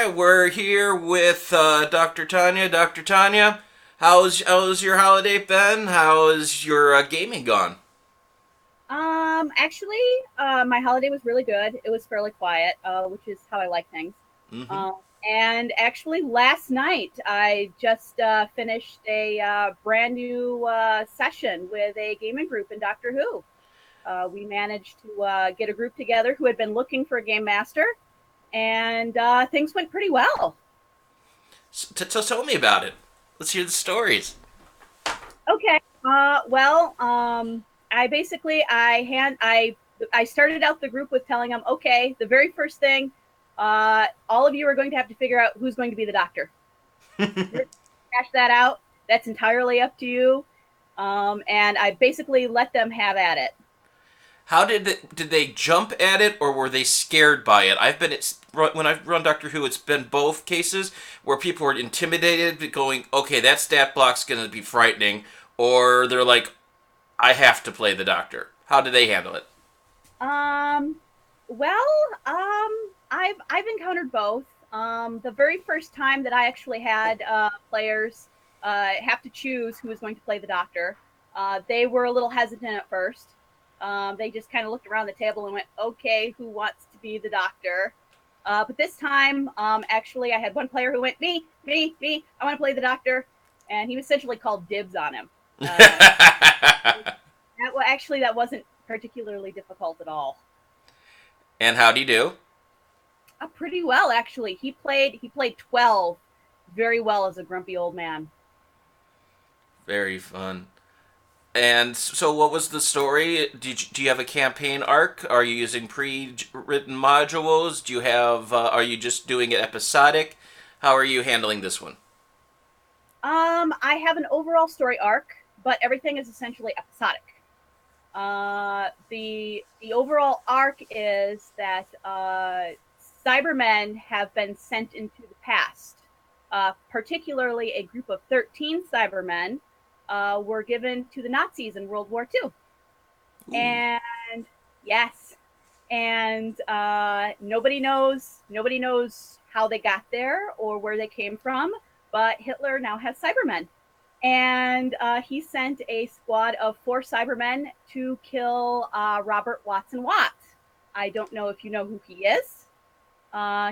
right, we're here with Dr. Tanya. Dr. Tanya, how's your holiday been? How's your gaming gone? Actually, my holiday was really good. It was fairly quiet, which is how I like things. Mm-hmm. Um, and actually, last night I just finished a brand new session with a gaming group in Doctor Who. We managed to get a group together who had been looking for a game master, and things went pretty well. So tell me about it. Let's hear the stories. Okay. I basically I started out the group with telling them, okay, the very first thing, all of you are going to have to figure out who's going to be the doctor. You're hash that out. That's entirely up to you. And I basically let them have at it. Did they jump at it or were they scared by it? When I've run Doctor Who, it's been both cases where people were intimidated, going, "Okay, that stat block's going to be frightening," or they're like, "I have to play the Doctor." How do they handle it? Um, well, I've encountered both. The very first time that I actually had players have to choose who was going to play the doctor, they were a little hesitant at first. They just kind of looked around the table and went, "Okay, who wants to be the doctor?" But this time, actually, I had one player who went, "Me, me, me. I want to play the doctor," and he essentially called dibs on him. Uh, that wasn't particularly difficult at all. And how do you do? Pretty well, actually. He played 12 very well as a grumpy old man. Very fun. And so, what was the story? Do you have a campaign arc? Are you using pre-written modules? Do you have? Are you just doing it episodic? How are you handling this one? I have an overall story arc, but everything is essentially episodic. The overall arc is that Cybermen have been sent into the past. Particularly, a group of 13 Cybermen were given to the Nazis in World War II. Ooh. And yes, and nobody knows how they got there or where they came from. But Hitler now has Cybermen, and he sent a squad of 4 Cybermen to kill Robert Watson Watt. I don't know if you know who he is.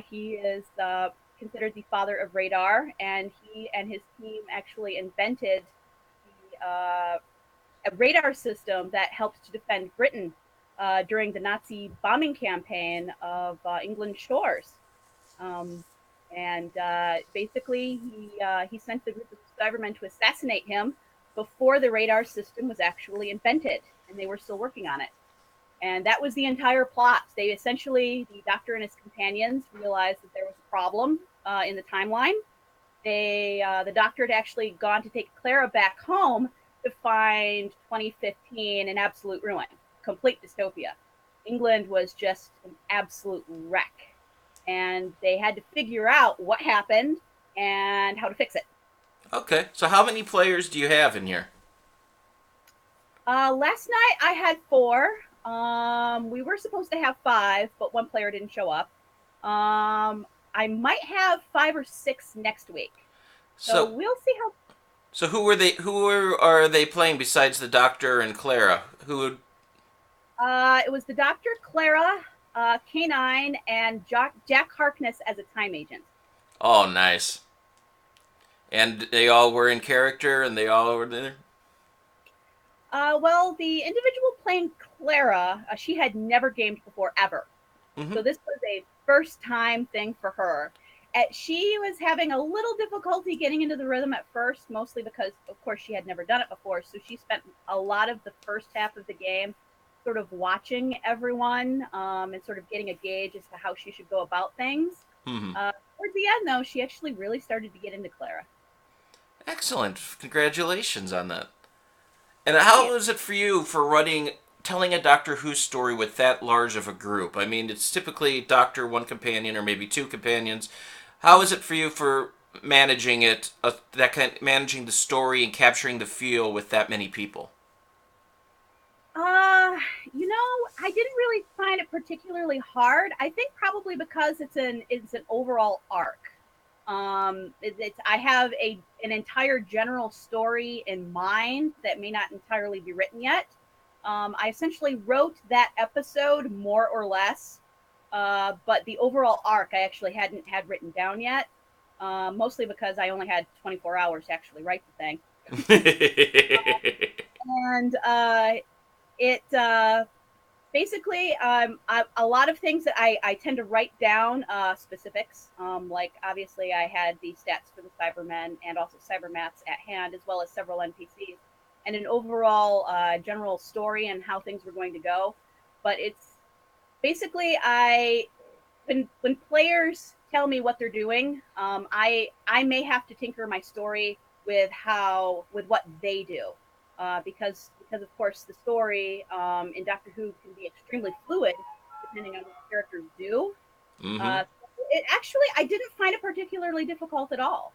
He is considered the father of radar, and he and his team actually invented a radar system that helped to defend Britain during the Nazi bombing campaign of England's shores. Um, and basically, he sent the group of Cybermen to assassinate him before the radar system was actually invented, and they were still working on it. And that was the entire plot. They essentially, the Doctor and his companions realized that there was a problem in the timeline. The Doctor had actually gone to take Clara back home to find 2015 in absolute ruin, complete dystopia. England was just an absolute wreck, and they had to figure out what happened and how to fix it. Okay. So, how many players do you have in here? Last night I had 4. We were supposed to have 5, but one player didn't show up. I might have 5 or 6 next week. So So, we'll see how. Are they playing besides the Doctor and Clara? Who would? It was the Doctor, Clara, K9, and Jack Harkness as a time agent. Oh, nice. And they all were in character, and they all were there. Well, the individual playing Clara, she had never gamed before ever. Mm-hmm. So this was a first time thing for her. She was having a little difficulty getting into the rhythm at first, mostly because, of course, she had never done it before. So she spent a lot of the first half of the game sort of watching everyone and sort of getting a gauge as to how she should go about things. Mm-hmm. Towards the end, though, she actually really started to get into Clara. Excellent. Congratulations on that. And Thank you. how is it for you for telling a Doctor Who story with that large of a group? I mean, it's typically Doctor, one companion, or maybe 2 companions. How is it for you for managing managing the story and capturing the feel with that many people? Uh, I didn't really find it particularly hard. I think probably because it's an overall arc. I have an entire general story in mind that may not entirely be written yet. I essentially wrote that episode more or less, but the overall arc I actually hadn't had written down yet. Mostly because I only had 24 hours to actually write the thing, and it basically a lot of things that I tend to write down specifics. Like obviously I had the stats for the Cybermen and also Cybermats at hand, as well as several NPCs, and an overall general story and how things were going to go. But it's basically when players tell me what they're doing, I may have to tinker my story with what they do, because of course the story in Doctor Who can be extremely fluid depending on what characters do. Mm-hmm. Uh, it actually I didn't find it particularly difficult at all.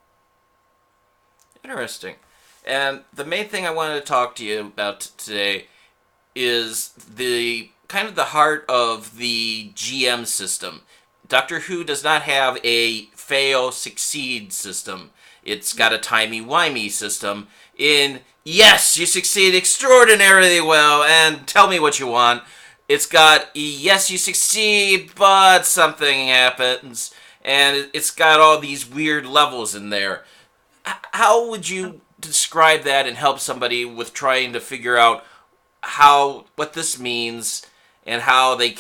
Interesting. And the main thing I wanted to talk to you about today is the kind of the heart of the GM system. Doctor Who does not have a fail succeed system. It's got a timey-wimey system in yes, you succeed extraordinarily well and tell me what you want. It's got yes, you succeed, but something happens. And it's got all these weird levels in there. How would you describe that and help somebody with trying to figure out how what this means and how they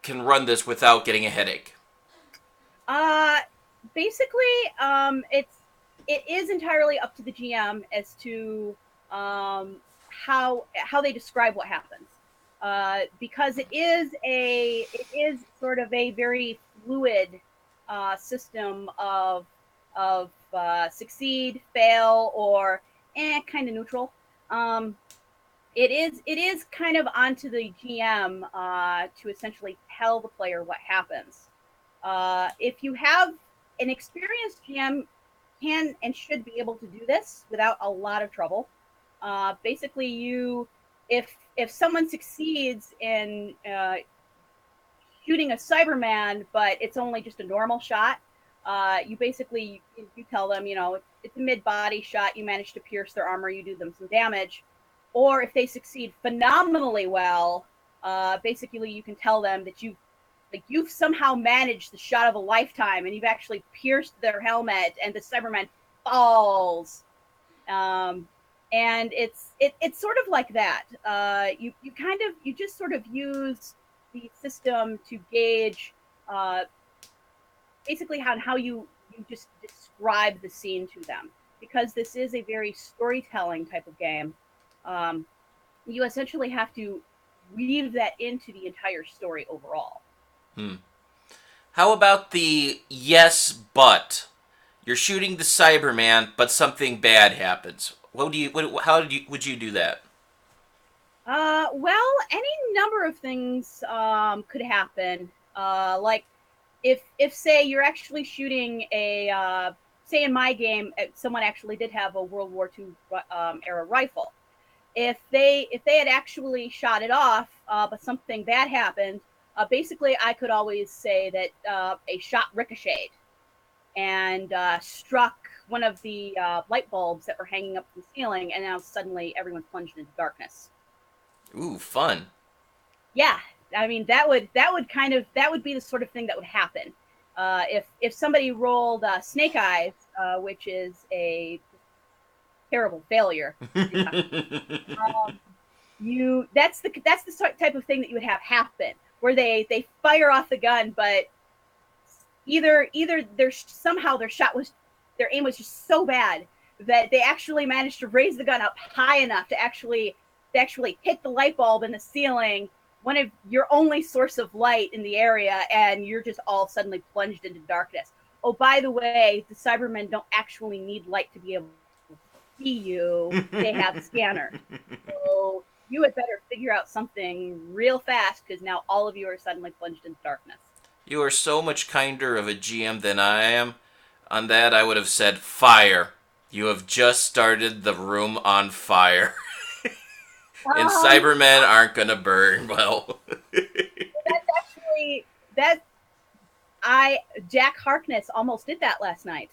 can run this without getting a headache? Uh, basically, it is entirely up to the GM as to how they describe what happens, because it is sort of a very fluid system of succeed, fail, or kind of neutral. Um, it is kind of onto the GM to essentially tell the player what happens. If you have an experienced GM, can and should be able to do this without a lot of trouble. Basically, if someone succeeds in shooting a Cyberman, but it's only just a normal shot, you tell them, it's a mid body shot. You manage to pierce their armor. You do them some damage. Or if they succeed phenomenally well, basically you can tell them that you've somehow managed the shot of a lifetime, and you've actually pierced their helmet, and the Cyberman falls. Um, and it's sort of like that. You just sort of use the system to gauge uh, basically how you just describe the scene to them, because this is a very storytelling type of game. Um, you essentially have to weave that into the entire story overall. Hmm. How about the yes but? You're shooting the Cyberman, but something bad happens. Would you do that? Well, any number of things could happen. Like if say you're actually shooting say in my game, someone actually did have a World War II era rifle. If they had actually shot it off, but something bad happened, basically I could always say that a shot ricocheted and struck one of the light bulbs that were hanging up from the ceiling, and now suddenly everyone's plunged into darkness. Ooh, fun. Yeah, I mean that would be the sort of thing that would happen if somebody rolled Snake Eyes, which is a terrible failure. Um, you that's the sort type of thing that you would have happen, where they fire off the gun, but either somehow their aim was just so bad that they actually managed to raise the gun up high enough to actually hit the light bulb in the ceiling, one of your only source of light in the area, and you're just all suddenly plunged into darkness. Oh, by the way, the Cybermen don't actually need light to be able to see you. They have scanners. So you had better figure out something real fast, because now all of you are suddenly plunged into darkness. You are so much kinder of a GM than I am. On that, I would have said fire. You have just started the room on fire. And Um, Cybermen aren't gonna burn well. that's actually that I Jack Harkness almost did that last night.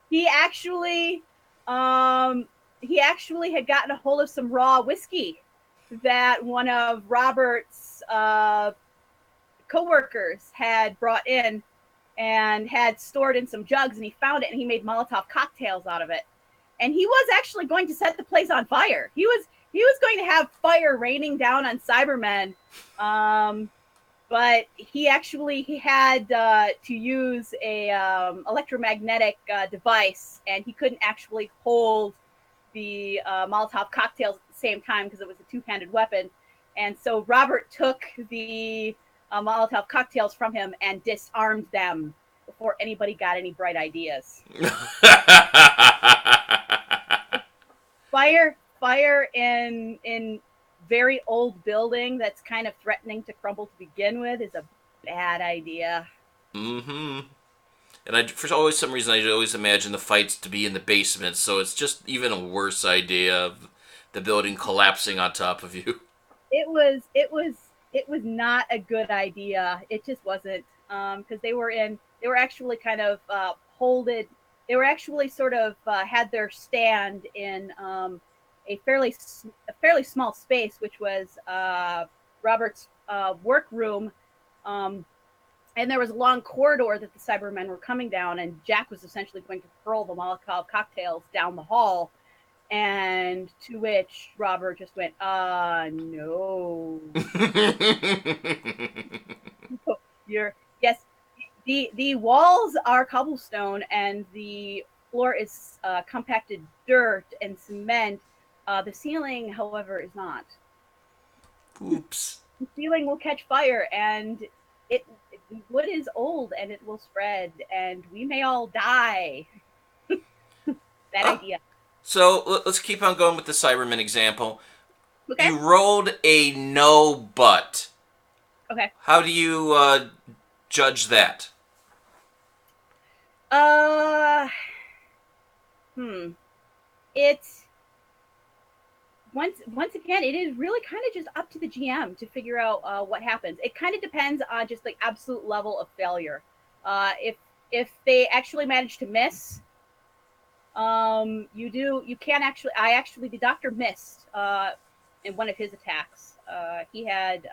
He actually, um, he actually had gotten a hold of some raw whiskey that one of Robert's coworkers had brought in and had stored in some jugs, and he found it and he made Molotov cocktails out of it. And he was actually going to set the place on fire. He was going to have fire raining down on Cybermen. But he had to use a electromagnetic device, and he couldn't actually hold the Molotov cocktails at the same time because it was a two-handed weapon. And so Robert took the Molotov cocktails from him and disarmed them before anybody got any bright ideas. Fire in very old building that's kind of threatening to crumble to begin with is a bad idea. Mm-hmm. And for always some reason, I always imagine the fights to be in the basement, so it's just even a worse idea of the building collapsing on top of you. It was not a good idea. It just wasn't, because they were actually kind of holded. They were actually sort of had their stand in a fairly small space, which was Robert's workroom. Um, and there was a long corridor that the Cybermen were coming down, and Jack was essentially going to hurl the Molotov cocktails down the hall. And to which Robert just went, no. You're yes, the walls are cobblestone and the floor is compacted dirt and cement. The ceiling, however, is not. Oops. The ceiling will catch fire, and it wood is old and it will spread, and we may all die. Bad Ah, idea. so let's keep on going with the Cyberman example. Okay. You rolled a no butt. Okay. How do you judge that? Uh, hmm. It's once again, it is really kind of just up to the GM to figure out what happens. It kind of depends on just the absolute level of failure. If they actually manage to miss, you can actually. I actually the doctor missed in one of his attacks. He had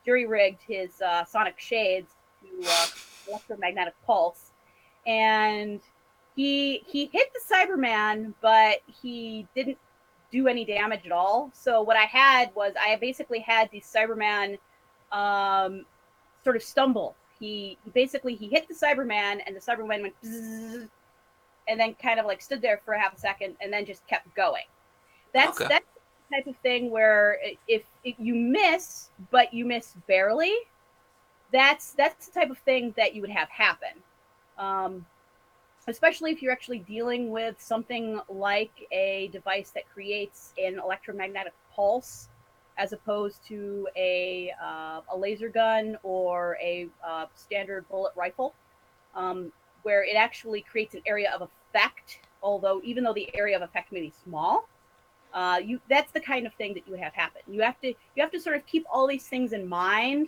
jury rigged his sonic shades to electromagnetic pulse, and he hit the Cyberman, but he didn't do any damage at all. So what I had was I basically had the Cyberman sort of stumble. He basically he hit the Cyberman, and the Cyberman went bzzz, and then kind of like stood there for a half a second and then just kept going. Okay. That's the type of thing where if you miss, but you miss barely, that's the type of thing that you would have happen. Um, Especially if you're actually dealing with something like a device that creates an electromagnetic pulse, as opposed to a laser gun or a standard bullet rifle, where it actually creates an area of effect. Although, even though the area of effect may be small, you that's the kind of thing that you would have happen. You have to sort of keep all these things in mind,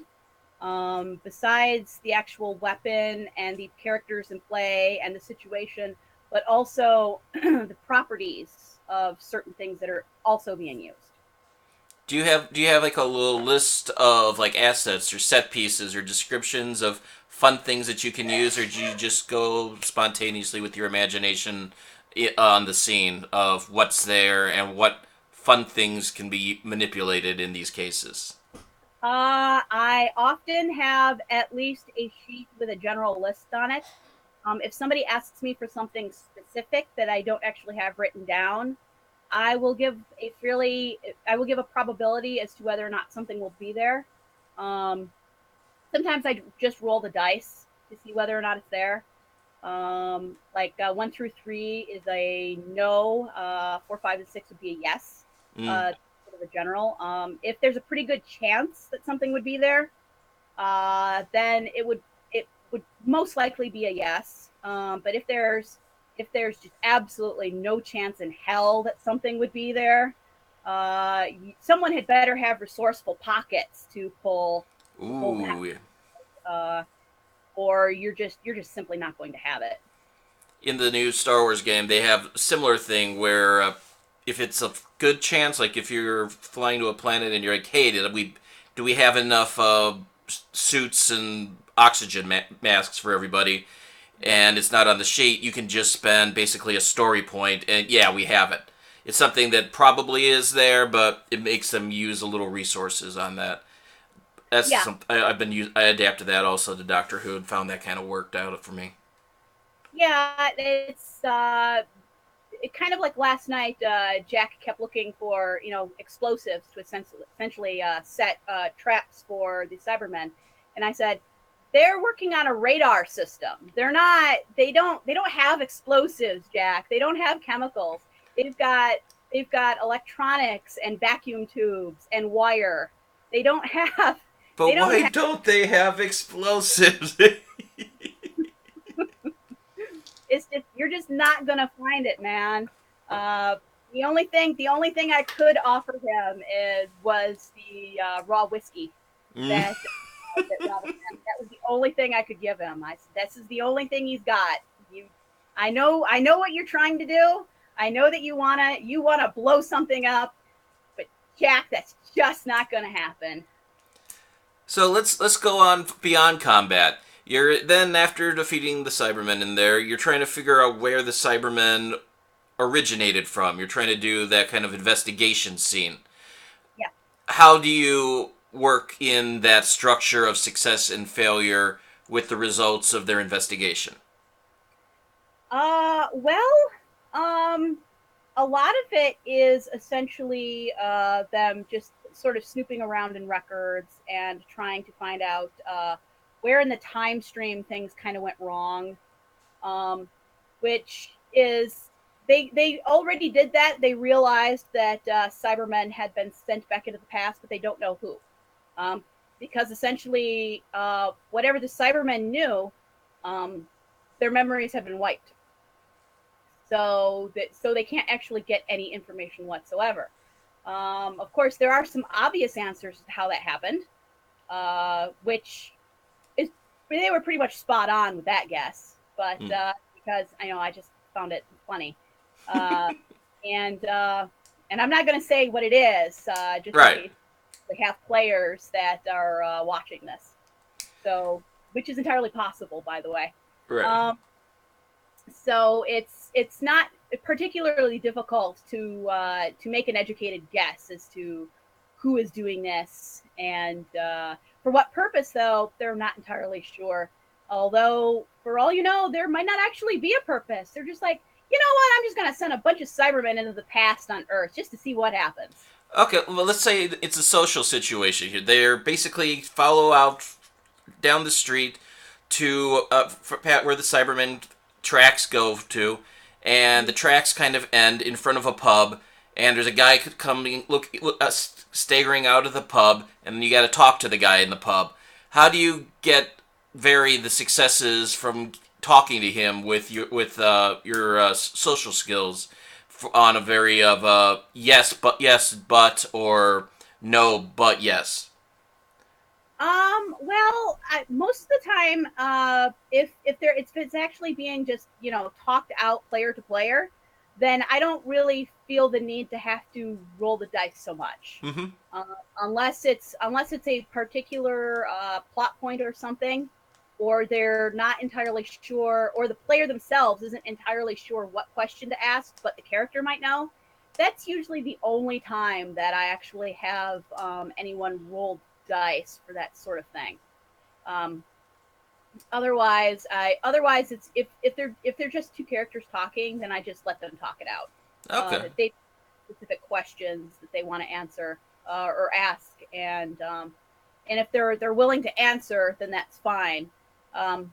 besides the actual weapon and the characters in play and the situation, but also the properties of certain things that are also being used. Do you have like a little list of like assets or set pieces or descriptions of fun things that you can use, or do you just go spontaneously with your imagination on the scene of what's there and what fun things can be manipulated in these cases? I often have at least a sheet with a general list on it. If somebody asks me for something specific that I don't actually have written down, I will give I will give a probability as to whether or not something will be there. Um, Sometimes I just roll the dice to see whether or not it's there. Like 1 through 3 is a no. 4, 5, and 6 would be a yes. Mm. Sort of a general. If there's a pretty good chance that something would be there, then it would most likely be a yes. But if there's if there's just absolutely no chance in hell that something would be there, someone had better have resourceful pockets to pull that, Ooh. uh, or you're just simply not going to have it. In the new Star Wars game, they have a similar thing where if it's a good chance, like if you're flying to a planet and you're like, hey, do we have enough suits and oxygen masks for everybody? And it's not on the sheet, you can just spend basically a story point, and yeah, we have it. It's something that probably is there, but it makes them use a little resources on that. That's Yeah, some I adapted that also to Doctor Who and found that kind of worked out for me. yeah, it kind of like last night. Jack kept looking for explosives to essentially set traps for the Cybermen, and I said they're working on a radar system. They're not. They don't have explosives, Jack. They don't have chemicals. They've got they've got electronics and vacuum tubes and wire. They don't have. They But don't why have. don't they have explosives? It's just you're just not gonna find it, man. Uh, the only thing I could offer him was the raw whiskey Mm. that Robin had. That was the only thing I could give him. I said, this is the only thing he's got. You, I know what you're trying to do. I know that you wanna blow something up, but Jack, that's just not gonna happen. So let's go on beyond combat. You're then after defeating the Cybermen in there, you're trying to figure out where the Cybermen originated from. You're trying to do that kind of investigation scene. Yeah. How do you work in that structure of success and failure with the results of their investigation? Well, um, a lot of it is essentially them just sort of snooping around in records and trying to find out where in the time stream things kind of went wrong, um, which is they already did that. They realized that Cybermen had been sent back into the past, but they don't know who, um, because essentially whatever the Cybermen knew, um, their memories have been wiped, so they can't actually get any information whatsoever. Of course, there are some obvious answers to how that happened, which is they were pretty much spot on with that guess, but Hmm. because I know I just found it funny, uh, and I'm not going to say what it is, just in Right, case we have players that are watching this. So, which is entirely possible, by the way. right. Um, so it's not particularly difficult to make an educated guess as to who is doing this and for what purpose. Though they're not entirely sure. Although, for all you know, there might not actually be a purpose. They're just like, you know what? I'm just gonna send a bunch of Cybermen into the past on Earth just to see what happens. Okay, well, let's say it's a social situation here. They're basically follow out down the street to where the Cybermen tracks go to, and the tracks kind of end in front of a pub. And there's a guy coming, staggering out of the pub, and you got to talk to the guy in the pub. How do you vary the successes from talking to him with your social skills on a very of yes but or no but yes? Well, most of the time, if it's actually being just talked out player to player, then I don't really feel the need to have to roll the dice so much, Mm-hmm. uh, unless it's a particular plot point or something, or they're not entirely sure, or the player themselves isn't entirely sure what question to ask, but the character might know. That's usually the only time that I actually have anyone roll dice for that sort of thing. Um, otherwise it's if they're just two characters talking, then I just let them talk it out. Okay. That they specific questions that they want to answer or ask, and if they're willing to answer, then that's fine. Um,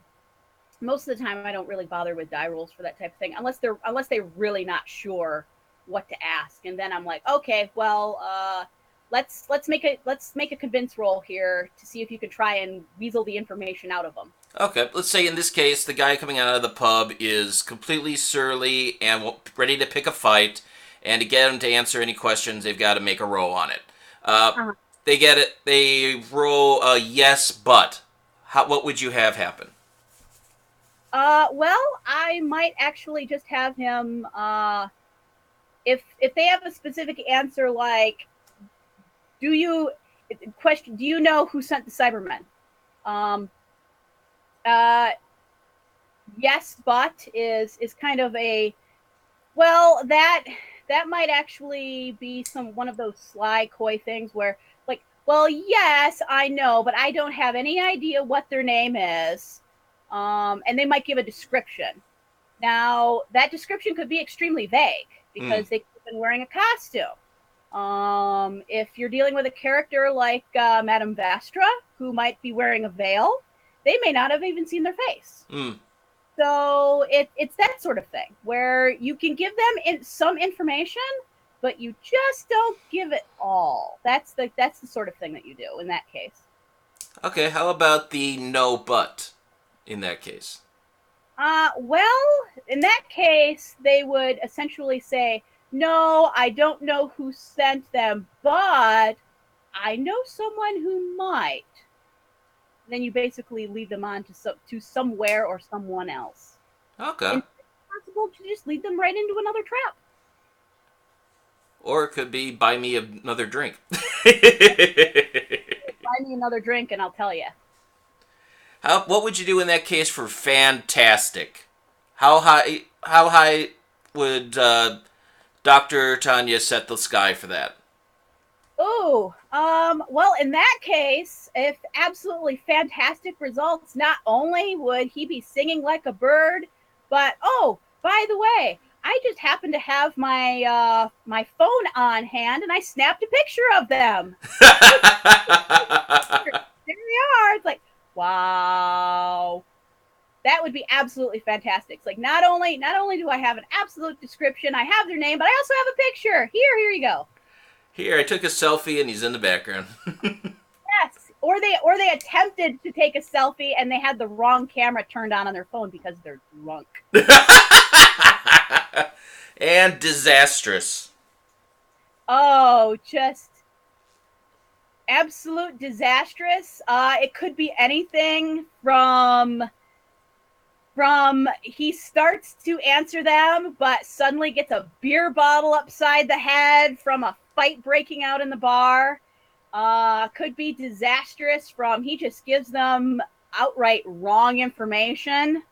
Most of the time, I don't really bother with die rolls for that type of thing, unless they're really not sure what to ask, and then I'm like, okay, well, let's make a convince roll here to see if you can try and weasel the information out of them. Okay, let's say in this case, the guy coming out of the pub is completely surly and ready to pick a fight, and to get him to answer any questions, they've got to make a roll on it. Uh, Uh-huh. they get it. They roll a yes, but. What would you have happen? Well, I might actually just have him. If they have a specific answer, like, do you question? Do you know who sent the Cybermen? Um, uh, yes, but is kind of a well that might actually be some one of those sly coy things where like, well, yes, I know, but I don't have any idea what their name is. And they might give a description. Now, that description could be extremely vague Hmm. because they could have been wearing a costume. If you're dealing with a character like Madame Vastra, who might be wearing a veil, they may not have even seen their face. Hmm. So it's that sort of thing where you can give them some information, but you just don't give it all. That's the sort of thing that you do in that case. Okay, how about the no but in that case? Well, in that case, they would essentially say, "No, I don't know who sent them, but I know someone who might." Then you basically lead them on to somewhere or someone else. Okay. And it's possible to just lead them right into another trap. Or it could be buy me another drink. Buy me another drink, and I'll tell you. What would you do in that case for fantastic? How high would Dr. Tanya set the sky for that? Oh, well, in that case, if absolutely fantastic results, not only would he be singing like a bird, but oh, by the way, I just happened to have my phone on hand, and I snapped a picture of them. There they are. It's like, wow, that would be absolutely fantastic. It's like not only do I have an absolute description, I have their name, but I also have a picture. Here you go. Here, I took a selfie and he's in the background. Yes, or they attempted to take a selfie and they had the wrong camera turned on their phone because they're drunk. And disastrous. Oh, just absolute disastrous. It could be anything from he starts to answer them, but suddenly gets a beer bottle upside the head from a fight breaking out in the bar. Could be disastrous from he just gives them outright wrong information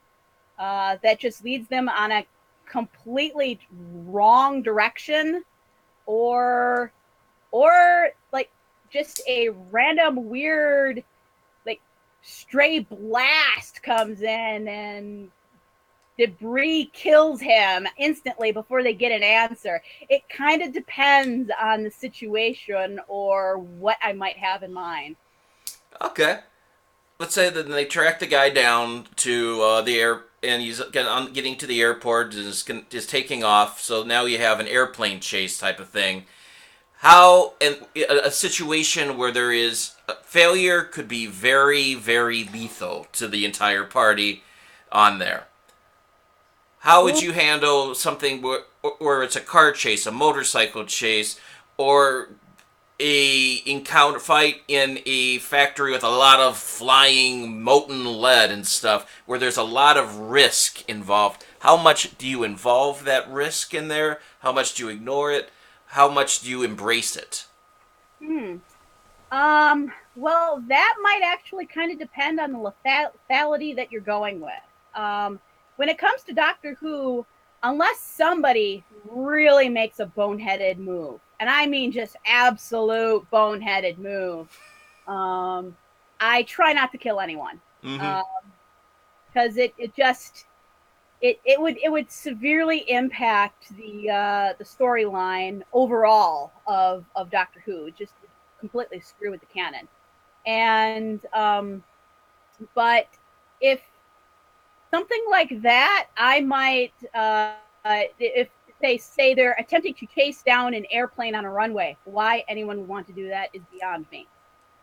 that just leads them on a completely wrong direction, or like just a random weird like stray blast comes in and debris kills him instantly before they get an answer. It kind of depends on the situation or what I might have in mind. Okay. Let's say that they track the guy down to the air, and he's getting to the airport, is taking off. So now you have an airplane chase type of thing. How and a situation where there is failure could be very, very lethal to the entire party on there. How would Ooh, you handle something where it's a car chase, a motorcycle chase, or a encounter fight in a factory with a lot of flying molten lead and stuff, where there's a lot of risk involved? How much do you involve that risk in there? How much do you ignore it? How much do you embrace it? hmm. Well, that might actually kind of depend on the lethality that you're going with. Um, when it comes to Doctor Who, unless somebody really makes a boneheaded move, and I mean just absolute boneheaded move, um, I try not to kill anyone. Mm-hmm. Because it just it would severely impact the storyline overall of Doctor Who. Just completely screw with the canon. And but if something like that, I might if they say they're attempting to chase down an airplane on a runway, why anyone would want to do that is beyond me.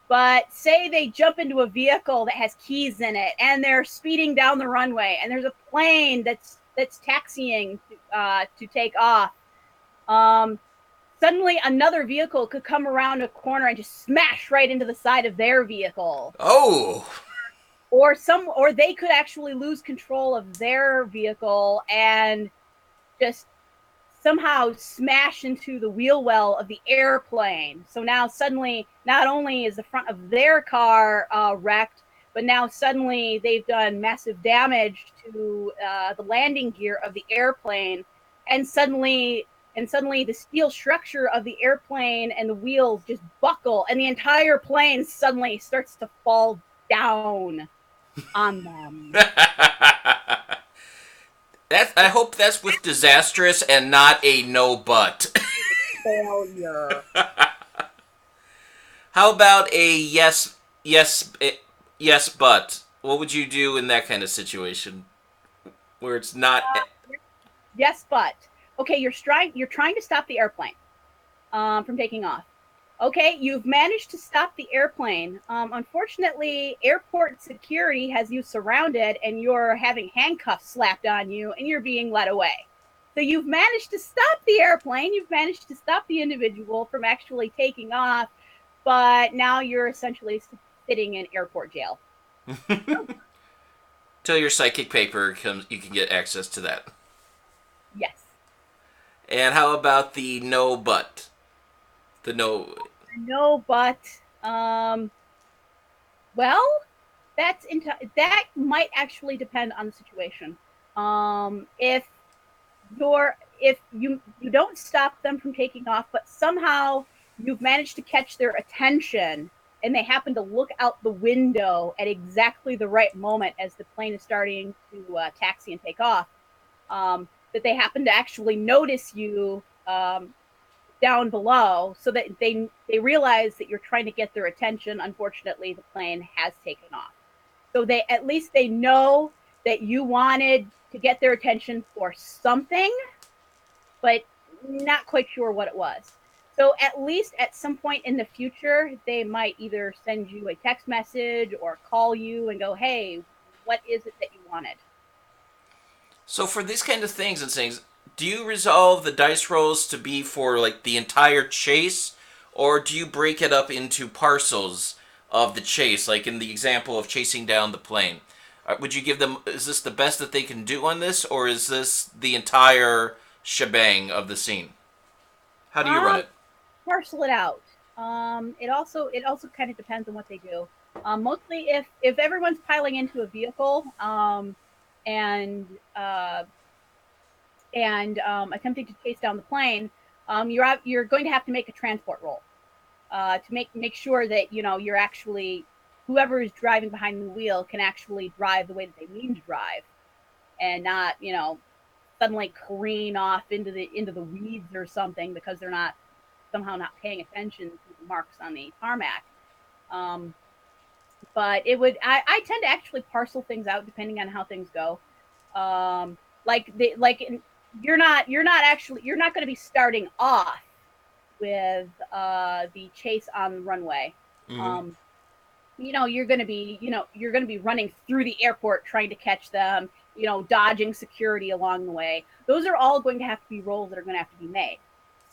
But say they jump into a vehicle that has keys in it, and they're speeding down the runway, and there's a plane that's taxiing to take off. Um, Suddenly, another vehicle could come around a corner and just smash right into the side of their vehicle, Oh. or they could actually lose control of their vehicle and just somehow smash into the wheel well of the airplane. So now suddenly, not only is the front of their car wrecked, but now suddenly they've done massive damage to the landing gear of the airplane, and suddenly the steel structure of the airplane and the wheels just buckle, and the entire plane suddenly starts to fall down on them. I hope that's with disastrous and not a no but. Failure. How about a yes but? What would you do in that kind of situation where it's not? Yes, but okay, you're trying to stop the airplane from taking off. Okay, you've managed to stop the airplane. Unfortunately, airport security has you surrounded, and you're having handcuffs slapped on you, and you're being led away. So you've managed to stop the airplane. You've managed to stop the individual from actually taking off, but now you're essentially sitting in airport jail. Till your psychic paper comes, you can get access to that. Yes. And how about the no but? The no. No, but well, that might actually depend on the situation. If you don't stop them from taking off, but somehow you've managed to catch their attention, and they happen to look out the window at exactly the right moment as the plane is starting to taxi and take off, that they happen to actually notice you down below, so that they realize that you're trying to get their attention. Unfortunately, the plane has taken off. So they at least they know that you wanted to get their attention for something, but not quite sure what it was. So at least at some point in the future, they might either send you a text message or call you and go, "Hey, what is it that you wanted?" So for these kind of things and things, do you resolve the dice rolls to be for like the entire chase, or do you break it up into parcels of the chase, like in the example of chasing down the plane? Would you give them? Is this the best that they can do on this, or is this the entire shebang of the scene? How do you run Um, it? Parcel it out. It also kind of depends on what they do. Mostly if everyone's piling into a vehicle, and uh, attempting to chase down the plane, you're going to have to make a transport roll to make sure that you're actually, whoever is driving behind the wheel can actually drive the way that they mean to drive, and not suddenly careen off into the weeds or something because they're not somehow not paying attention to the marks on the tarmac. Um, but I tend to actually parcel things out depending on how things go. Um, you're not going to be starting off with the chase on the runway. Mm-hmm. Um, you're going to be running through the airport trying to catch them, dodging security along the way. Those are all going to have to be rolls that are going to have to be made.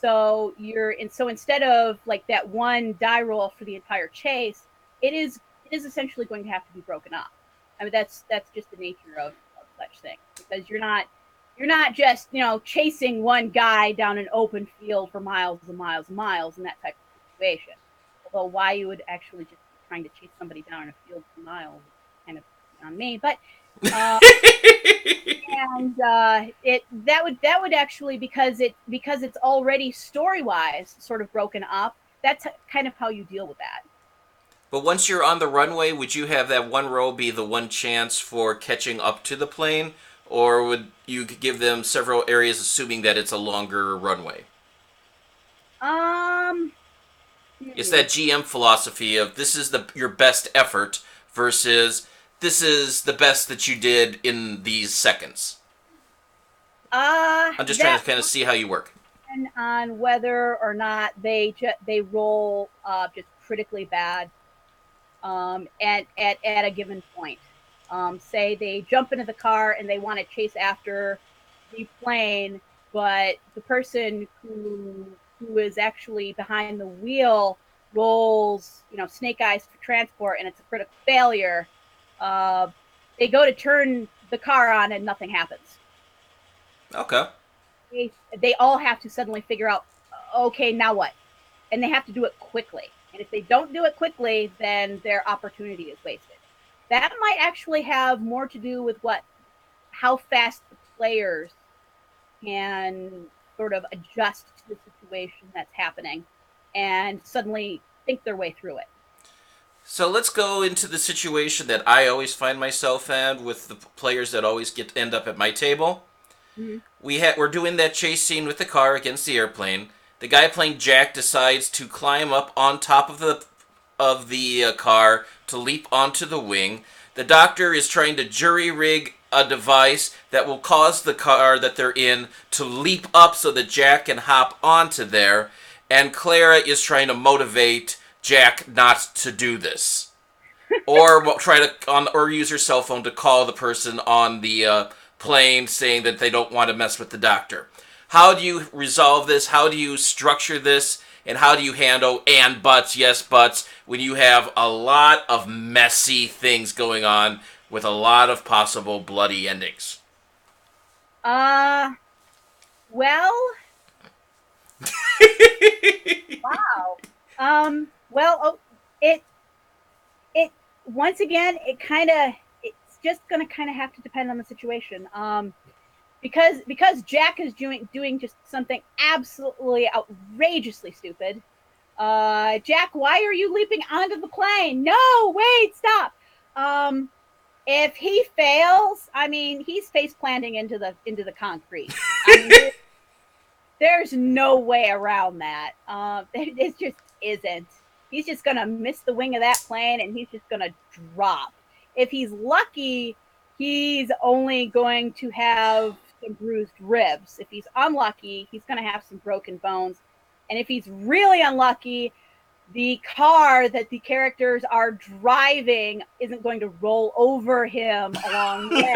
So instead of like that one die roll for the entire chase, it is essentially going to have to be broken up. I mean, that's just the nature of such things, because you're not just chasing one guy down an open field for miles and miles and miles in that type of situation. Although why you would actually just be trying to chase somebody down in a field for miles is kind of on me. But uh, and it that would actually, because it's already story wise sort of broken up. That's kind of how you deal with that. But once you're on the runway, would you have that one row be the one chance for catching up to the plane, or would you give them several areas, assuming that it's a longer runway? Um, It's hmm. that GM philosophy of this is your best effort versus this is the best that you did in these seconds. I'm just trying That to kind of see how you work. depends on whether or not they roll just critically bad. at a given point. Say they jump into the car and they want to chase after the plane, but the person who is actually behind the wheel rolls, snake eyes for transport, and it's a critical failure. Uh, they go to turn the car on and nothing happens. Okay. They all have to suddenly figure out, okay, now what? And they have to do it quickly. And if they don't do it quickly, then their opportunity is wasted. That might actually have more to do with how fast the players can sort of adjust to the situation that's happening and suddenly think their way through it. So let's go into the situation that I always find myself in with the players that always end up at my table. Mm-hmm. We're doing that chase scene with the car against the airplane. The guy playing Jack decides to climb up on top of the car to leap onto the wing. The doctor is trying to jury rig a device that will cause the car that they're in to leap up so that Jack can hop onto there. And Clara is trying to motivate Jack not to do this, or or use her cell phone to call the person on the plane saying that they don't want to mess with the doctor. How do you resolve this? How do you structure this? And how do you handle and buts, yes buts, when you have a lot of messy things going on with a lot of possible bloody endings? Uh, well, wow. Well, it it once again, it's just going to kind of have to depend on the situation. Because Jack is doing just something absolutely outrageously stupid. Jack, why are you leaping onto the plane? No, wait, stop. Um, if he fails, I mean, he's face planting into the concrete. I mean, there's no way around that. It just isn't. He's just gonna miss the wing of that plane, and he's just gonna drop. If he's lucky, he's only going to have some bruised ribs. If he's unlucky, he's gonna have some broken bones. And if he's really unlucky, the car that the characters are driving isn't going to roll over him along the way.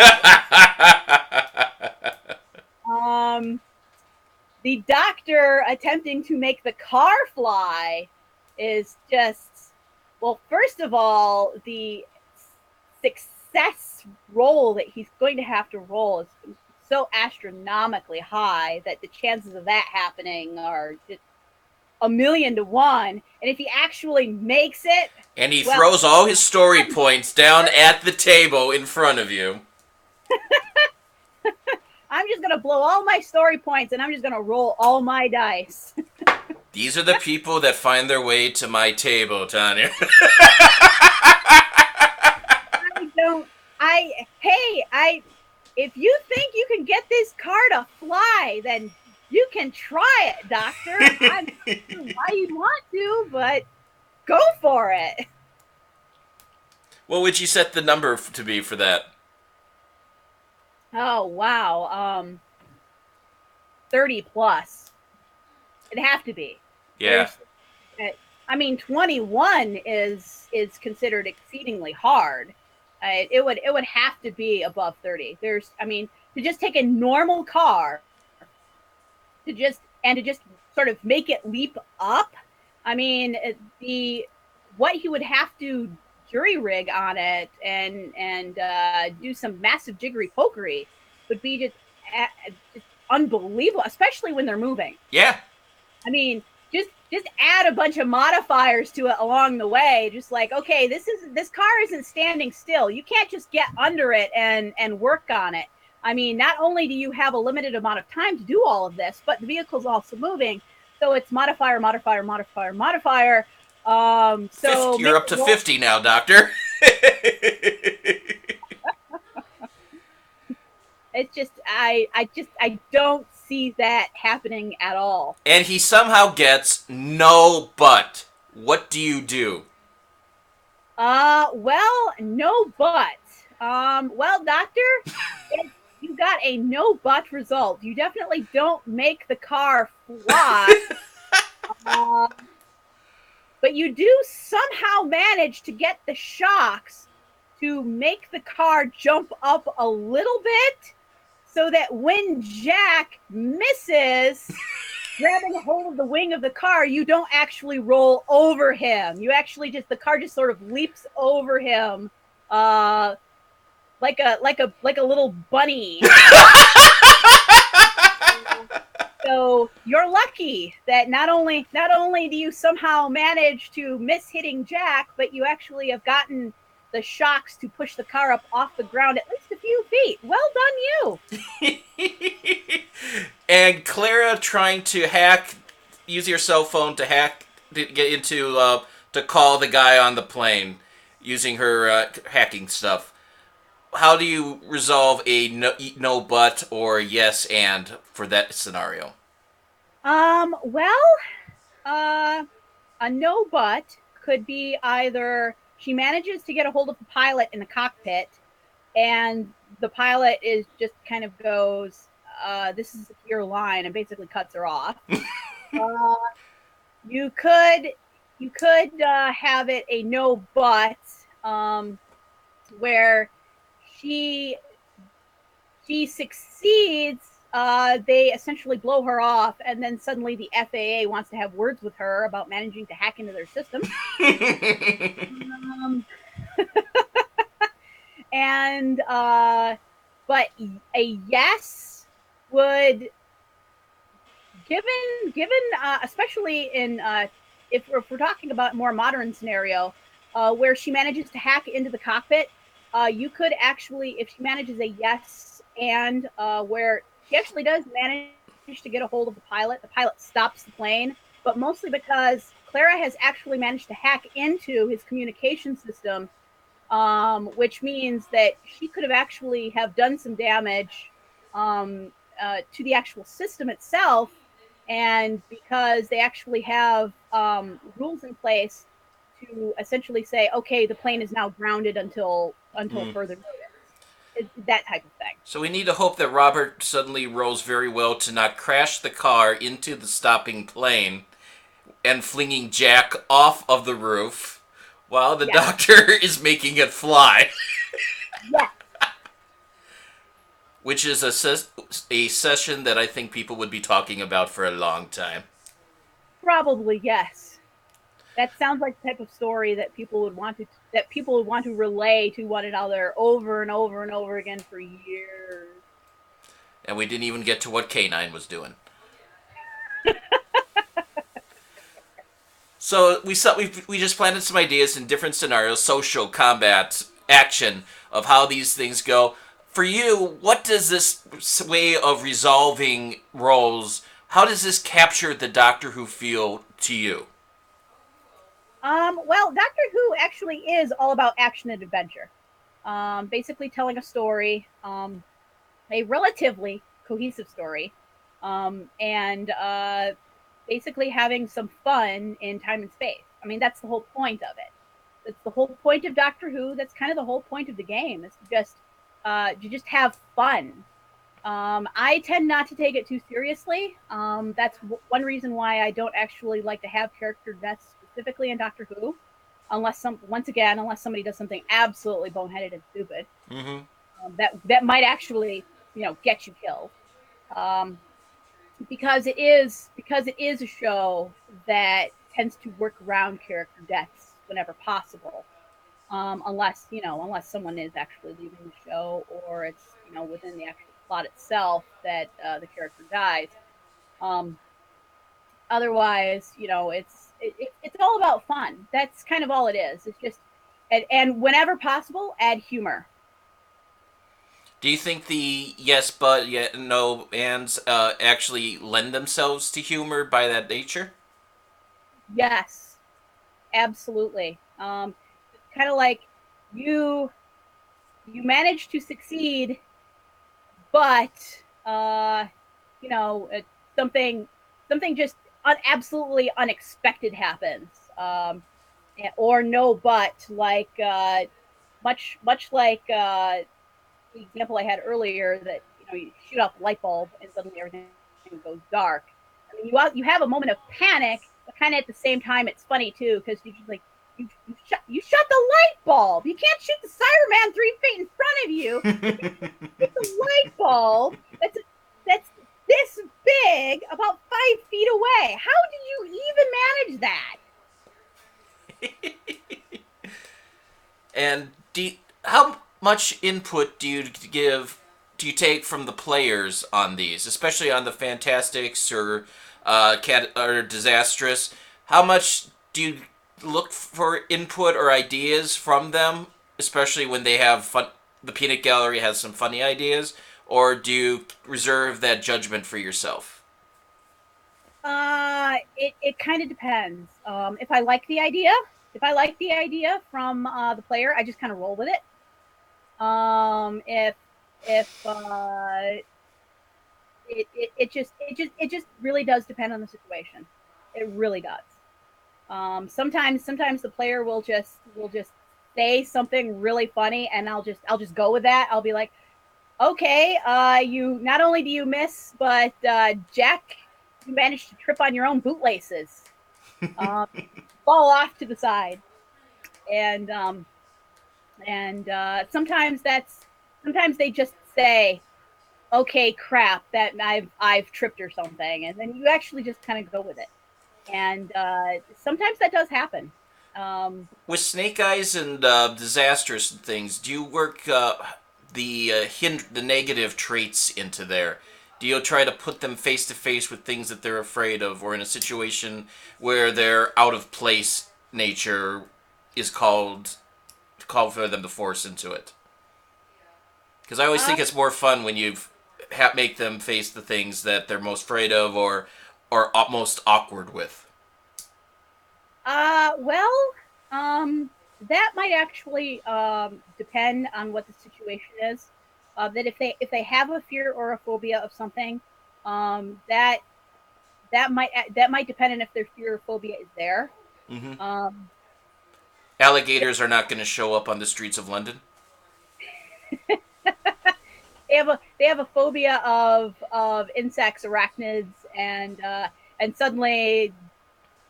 Um, the doctor attempting to make the car fly is just, well, first of all, the success roll that he's going to have to roll is so astronomically high that the chances of that happening are just a million to one. And if he actually makes it, And he well, throws all his story points down at the table in front of you. I'm just going to blow all my story points and I'm just going to roll all my dice. These are the people that find their way to my table, Tanya. I don't, if you think you can get this car to fly, then you can try it, doctor. I'm not sure why you'd want to, but go for it. What would you set the number to be for that? Oh, wow. 30 plus. It'd have to be. Yeah. I mean, 21 is considered exceedingly hard. It would have to be above 30. I mean, to just take a normal car to just sort of make it leap up. I mean, what he would have to jury rig on it and do some massive jiggery pokery would be just unbelievable, especially when they're moving. Yeah. I mean, just add a bunch of modifiers to it along the way. Just like, okay, this car isn't standing still. You can't just get under it and work on it. I mean, not only do you have a limited amount of time to do all of this, but the vehicle's also moving. So it's modifier, modifier, modifier, modifier. So You're up to 50 now, Doctor. It's just I don't see that happening at all. And he somehow gets no butt. What do you do? Well, no but. Well, doctor, if you got a no but result, you definitely don't make the car fly. uh, but you do somehow manage to get the shocks to make the car jump up a little bit so that when Jack misses grabbing a hold of the wing of the car, you don't actually roll over him. You actually just, the car just sort of leaps over him, like a little bunny. So you're lucky that not only do you somehow manage to miss hitting Jack, but you actually have gotten the shocks to push the car up off the ground at least a few feet. Well done, And Clara trying to hack, use your cell phone to hack, to get into, to call the guy on the plane using her hacking stuff. How do you resolve a no but or yes and for that scenario? Well, uh, a no but could be either she manages to get a hold of the pilot in the cockpit, and the pilot is just kind of goes, "This is a secure line," and basically cuts her off. Uh, you could have it a no but, where she succeeds. They essentially blow her off, and then suddenly the FAA wants to have words with her about managing to hack into their system. Um, and but a yes would, given especially in if we're talking about more modern scenario, where she manages to hack into the cockpit, you could actually, if she manages a yes and where she actually does manage to get a hold of the pilot stops the plane, but mostly because Clara has actually managed to hack into his communication system, which means that she could have actually have done some damage, to the actual system itself. And because they actually have rules in place to essentially say, okay, the plane is now grounded until Mm. further notice, that type of thing. So we need to hope that Robert suddenly rolls very well to not crash the car into the stopping plane and flinging Jack off of the roof while the Yes, doctor is making it fly, yes, which is a session that I think people would be talking about for a long time. probably yes. That sounds like the type of story that people would want to relay to one another over and over and over again for years. And we didn't even get to what K9 was doing. So we just planted some ideas in different scenarios, social, combat, action, of how these things go. For you, what does this way of resolving roles? How does this capture the Doctor Who feel to you? Well, Doctor Who actually is all about action and adventure. Basically, telling a story, a relatively cohesive story, and basically having some fun in time and space. I mean, that's the whole point of it. That's the whole point of Doctor Who. That's kind of the whole point of the game. Is to just have fun. I tend not to take it too seriously. That's one reason why I don't actually like to have character deaths specifically in Doctor Who, unless somebody does something absolutely boneheaded and stupid, Mm-hmm. that might actually get you killed. Um, because it is a show that tends to work around character deaths whenever possible, unless someone is actually leaving the show, or it's within the actual plot itself that the character dies. Um, Otherwise, it's all about fun. That's kind of all it is. It's just, and whenever possible, add humor. Do you think the yes but yet no ands actually lend themselves to humor by that nature? Yes, absolutely. It's kind of like you you manage to succeed, but something just absolutely unexpected happens. Or no, but like much like the example I had earlier, that you shoot out the light bulb and suddenly everything goes dark. I mean, you have a moment of panic, but kind of at the same time, it's funny too because you just like you shot the light bulb. You can't shoot the Cyberman 3 feet in front of you. If you shoot the light bulb, that's this big, about 5 feet away. How did you even manage that? And how much input do you take from the players on these, especially on the Fantastics or or Disastrous? How much do you look for input or ideas from them, especially when they have fun? The Peanut Gallery has some funny ideas, or do you reserve that judgment for yourself? It kind of depends. If I like the idea, if I like the idea from the player, I just kind of roll with it. If it just really does depend on the situation. It really does. Sometimes the player will just say something really funny, and I'll just go with that. I'll be like, okay, you not only do you miss, but Jack, you managed to trip on your own bootlaces, um, fall off to the side, and sometimes they just say, okay, crap, that I've tripped or something, and then you actually just kind of go with it, and sometimes that does happen. Um, With Snake Eyes and Disastrous and things, do you work the negative traits into there? Do you try to put them face to face with things that they're afraid of, or in a situation where their out of place nature is called for them to force into it? Because I always uh, think it's more fun when you make them face the things that they're most afraid of or most awkward with. well, that might actually depend on what the situation is. That if they have a fear or a phobia of something, that that might depend on if their fear or phobia is there. Mm-hmm. Um, Alligators are not going to show up on the streets of London. they have a phobia of insects, arachnids, and suddenly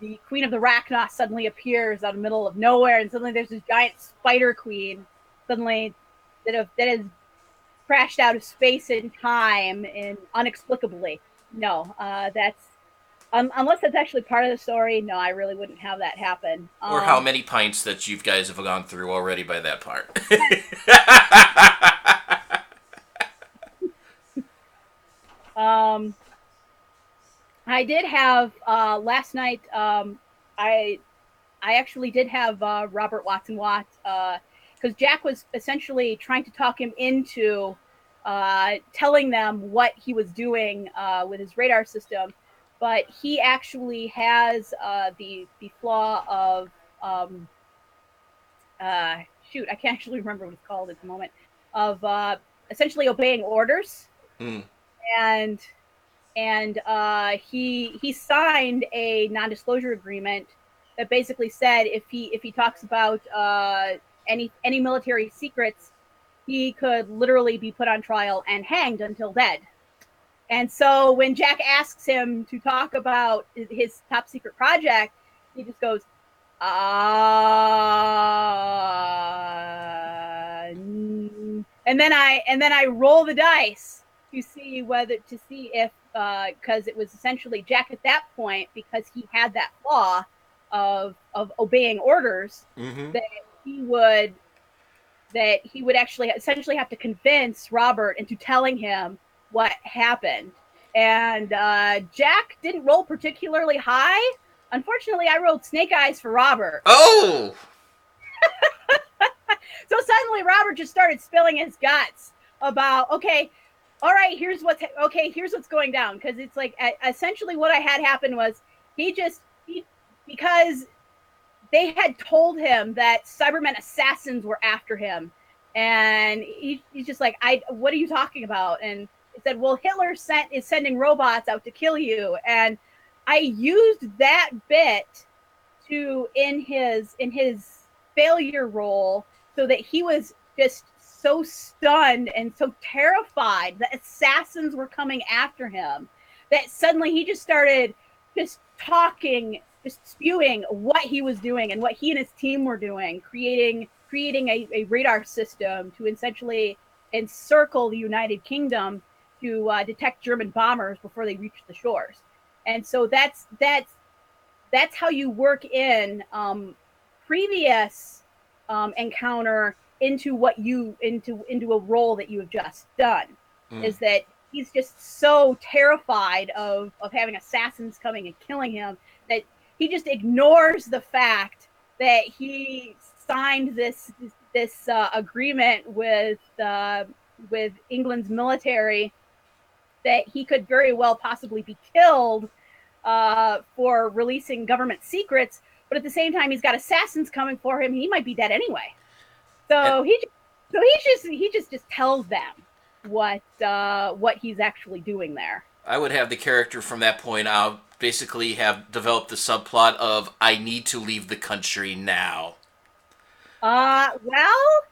the queen of the Rachnos suddenly appears out of the middle of nowhere, and suddenly there's this giant spider queen suddenly that has crashed out of space and time and inexplicably. No, that's unless that's actually part of the story. No, I really wouldn't have that happen. Or how many pints that you guys have gone through already by that part. um, I did have last night. I I actually did have Robert Watson Watt because Jack was essentially trying to talk him into telling them what he was doing with his radar system, but he actually has the flaw of um, uh, shoot, I can't actually remember what it's called at the moment of essentially obeying orders, Hmm. and he signed a non-disclosure agreement that basically said if he talks about any military secrets, he could literally be put on trial and hanged until dead. And so when Jack asks him to talk about his top secret project, he just goes, and then I roll the dice to see if because it was essentially Jack at that point, because he had that flaw of obeying orders, Mm-hmm. that he would he would actually essentially have to convince Robert into telling him what happened. And Jack didn't roll particularly high. Unfortunately, I rolled snake eyes for Robert. Oh! So suddenly Robert just started spilling his guts about, okay, all right, here's what's going down. Because it's like essentially what I had happen was because they had told him that Cybermen assassins were after him, and he's just like, what are you talking about? And he said, well, Hitler is sending robots out to kill you, and I used that bit to in his failure role, so that he was just so stunned and so terrified that assassins were coming after him, that suddenly he just started just talking just spewing what he was doing and what he and his team were doing, creating a radar system to essentially encircle the United Kingdom to detect German bombers before they reached the shores. And so that's how you work in previous encounter into what you into a role that you have just done. Mm. Is that he's just so terrified of having assassins coming and killing him that he just ignores the fact that he signed this agreement with England's military that he could very well possibly be killed for releasing government secrets, but at the same time, he's got assassins coming for him. He might be dead anyway. And So he just tells them what he's actually doing there. I would have the character from that point out basically have developed the subplot of I need to leave the country now. Well,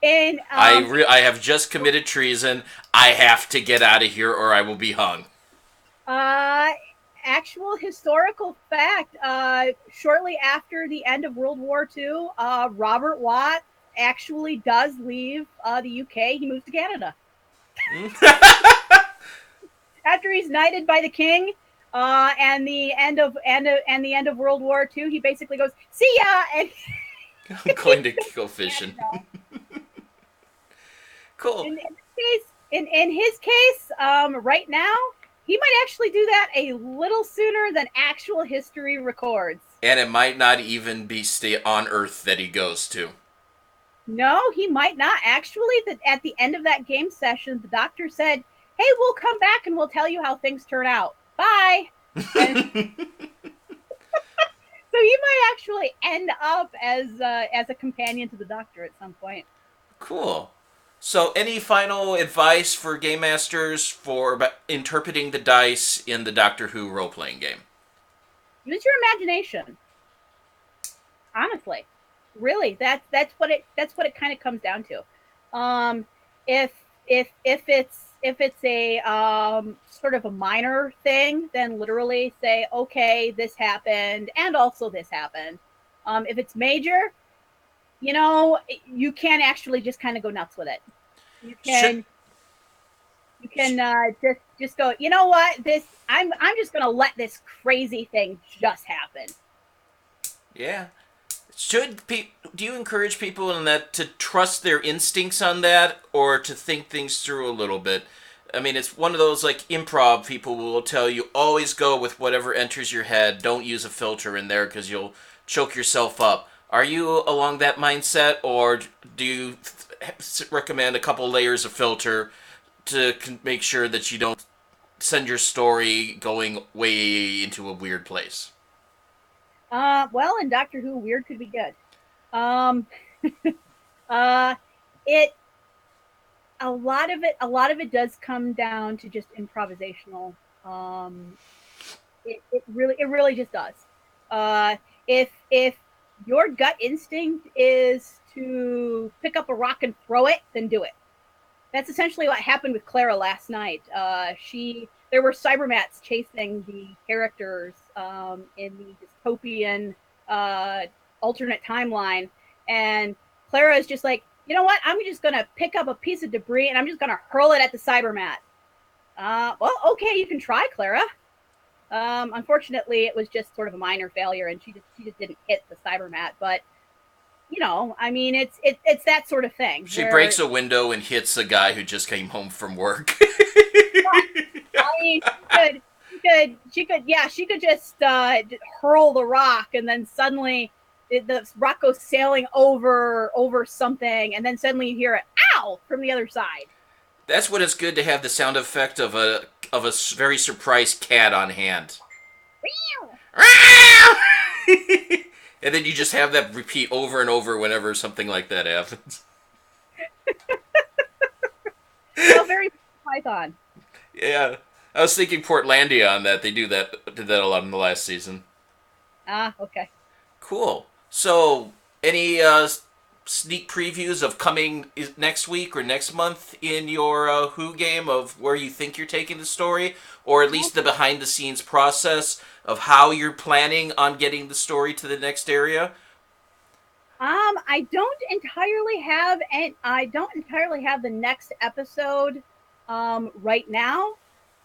in I have just committed treason. I have to get out of here or I will be hung. uh, actual historical fact, shortly after the end of World War II, Robert Watt actually does leave the UK. He moves to Canada. After he's knighted by the king, and the end of World War II, he basically goes, "See ya," and I'm going to go fishing. Cool. In his case, right now, he might actually do that a little sooner than actual history records. And it might not even be stay on Earth that he goes to. No, he might not. Actually, that at the end of that game session, the doctor said, "Hey, we'll come back and we'll tell you how things turn out. Bye." And so he might actually end up as a companion to the doctor at some point. Cool. So, any final advice for game masters for interpreting the dice in the Doctor Who role playing game? Use your imagination. Honestly, really, that's what it kind of comes down to. Um, if if it's a sort of a minor thing, then literally say, okay, this happened, and also this happened. If it's major, you can actually just kind of go nuts with it. You Sure. can you can just go. You know what? This I'm just gonna let this crazy thing just happen. Yeah. Do you encourage people in that to trust their instincts on that or to think things through a little bit? I mean, it's one of those like improv people will tell you always go with whatever enters your head. Don't use a filter in there because you'll choke yourself up. Are you along that mindset, or do you recommend a couple layers of filter to make sure that you don't send your story going way into a weird place? Well, in Doctor Who, weird could be good. Um, uh, it a lot of it does come down to just improvisational. Um, it really just does. If your gut instinct is to pick up a rock and throw it, then do it. That's essentially what happened with Clara last night. There were cybermats chasing the characters in the dystopian alternate timeline, and Clara is just like, you know what? I'm just gonna pick up a piece of debris and I'm just gonna hurl it at the cybermat. Well, okay, you can try, Clara. Unfortunately, it was just sort of a minor failure, and she just didn't hit the cybermat. But I mean, it's that sort of thing. She Where breaks a window and hits a guy who just came home from work. I mean, she could just hurl the rock, and then suddenly the rock goes sailing over something, and then suddenly you hear it, "Ow!" from the other side. That's when it's good to have the sound effect of a very surprised cat on hand. And then you just have that repeat over and over whenever something like that happens. Well, very Python. Yeah. I was thinking Portlandia on that. They did that a lot in the last season. Ah, okay. Cool. So, any sneak previews of coming next week or next month in your Who game of where you think you're taking the story, or at least the behind the scenes process of how you're planning on getting the story to the next area? I don't entirely have the next episode right now.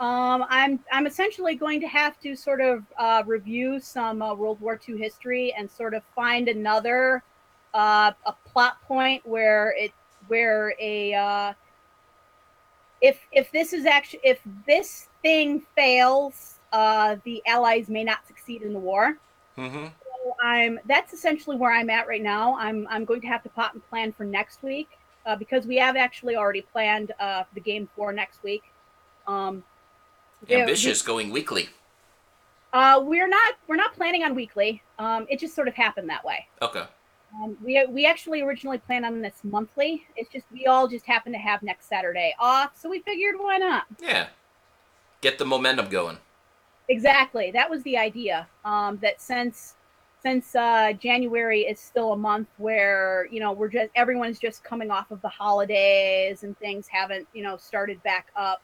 I'm essentially going to have to sort of review some World War II history and sort of find another a plot point where a if this is actually if this thing fails, the Allies may not succeed in the war. Mm-hmm. So I'm that's essentially where I'm at right now. I'm going to have to plot and plan for next week because we have actually already planned the game for next week. Um, we Ambitious, going weekly. we're not planning on weekly. It just sort of happened that way. Okay. We actually originally planned on this monthly. It's just we all just happen to have next Saturday off, so we figured why not. Yeah. Get the momentum going. Exactly. That was the idea. That since January is still a month where we're just everyone's just coming off of the holidays and things haven't started back up.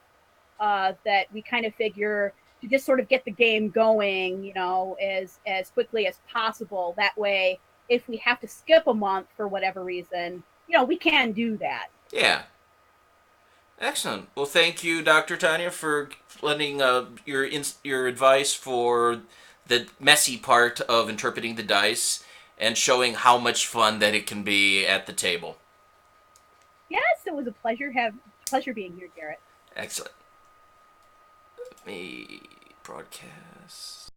That we kind of figure to just sort of get the game going, as quickly as possible. That way, if we have to skip a month for whatever reason, we can do that. Yeah. Excellent. Well, thank you, Dr. Tanya, for lending your advice for the messy part of interpreting the dice and showing how much fun that it can be at the table. Yes, it was a pleasure being here, Garrett. Excellent. Let me broadcast.